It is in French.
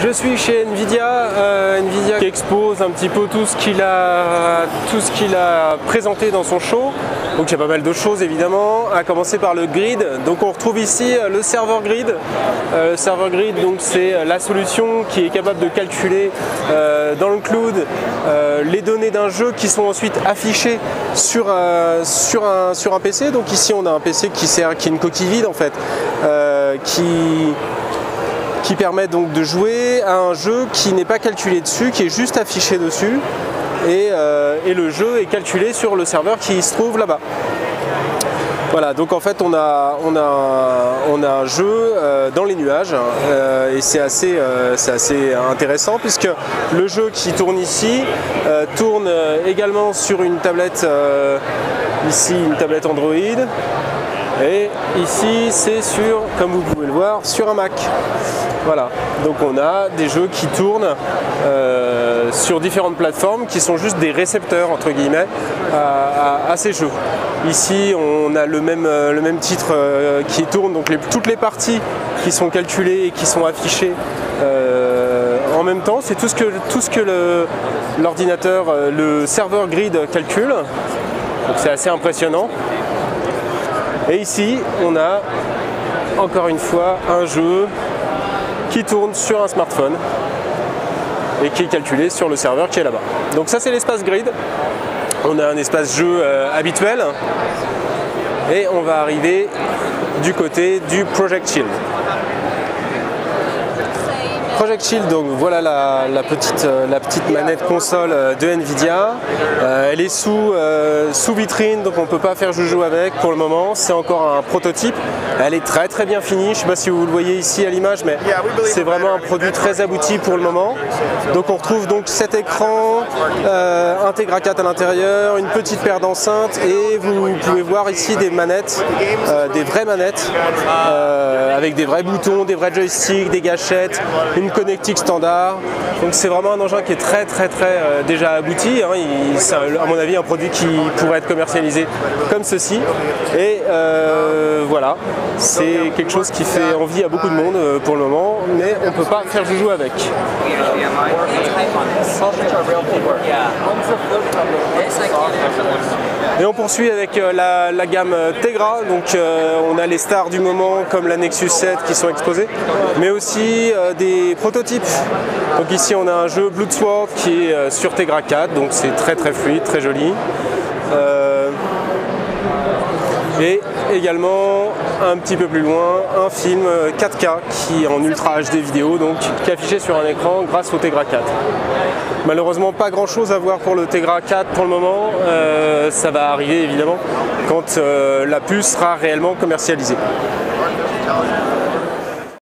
Je suis chez Nvidia, Nvidia qui expose un petit peu tout ce qu'il a présenté dans son show. Donc il y a pas mal de choses évidemment, à commencer par le grid. Donc on retrouve ici le serveur grid. Le serveur grid, donc c'est la solution qui est capable de calculer dans le cloud les données d'un jeu qui sont ensuite affichées sur un PC. Donc ici on a un PC qui est une coquille vide en fait, qui permet donc de jouer à un jeu qui n'est pas calculé dessus, qui est juste affiché dessus, et le jeu est calculé sur le serveur qui se trouve là-bas. Voilà, donc en fait on a un jeu dans les nuages, et c'est assez intéressant puisque le jeu qui tourne ici tourne également sur une tablette, ici une tablette Android. Et ici c'est sur, comme vous pouvez le voir, sur un Mac. Voilà, donc on a des jeux qui tournent sur différentes plateformes qui sont juste des récepteurs entre guillemets à ces jeux. Ici on a le même titre qui tourne, donc toutes les parties qui sont calculées et qui sont affichées en même temps. C'est tout ce que l'ordinateur, le serveur grid calcule. Donc c'est assez impressionnant. Et ici, on a encore une fois un jeu qui tourne sur un smartphone et qui est calculé sur le serveur qui est là-bas. Donc ça, c'est l'espace grid. On a un espace jeu habituel et on va arriver du côté du Project Shield. Project Shield, donc voilà la petite manette console de Nvidia. Elle est sous vitrine, donc on ne peut pas faire joujou avec pour le moment. C'est encore un prototype. Elle est très bien finie. Je ne sais pas si vous le voyez ici à l'image, mais c'est vraiment un produit très abouti pour le moment. Donc on retrouve donc cet écran, un Tegra 4 à l'intérieur, une petite paire d'enceintes, et vous pouvez voir ici des manettes, des vraies manettes, avec des vrais boutons, des vrais joysticks, des gâchettes, une connectique standard. Donc c'est vraiment un engin qui est très déjà abouti, hein. C'est à mon avis un produit qui pourrait être commercialisé comme ceci, et voilà, c'est quelque chose qui fait envie à beaucoup de monde pour le moment, mais on ne peut pas faire joujou avec. Et on poursuit avec la gamme Tegra. Donc on a les stars du moment comme la Nexus 7 qui sont exposées, mais aussi des prototypes. Donc ici on a un jeu Bloodsword qui est sur Tegra 4, donc c'est très fluide, très joli. Et également un petit peu plus loin un film 4K qui est en Ultra HD vidéo, donc qui est affiché sur un écran grâce au Tegra 4. Malheureusement pas grand chose à voir pour le Tegra 4 pour le moment, ça va arriver évidemment quand la puce sera réellement commercialisée.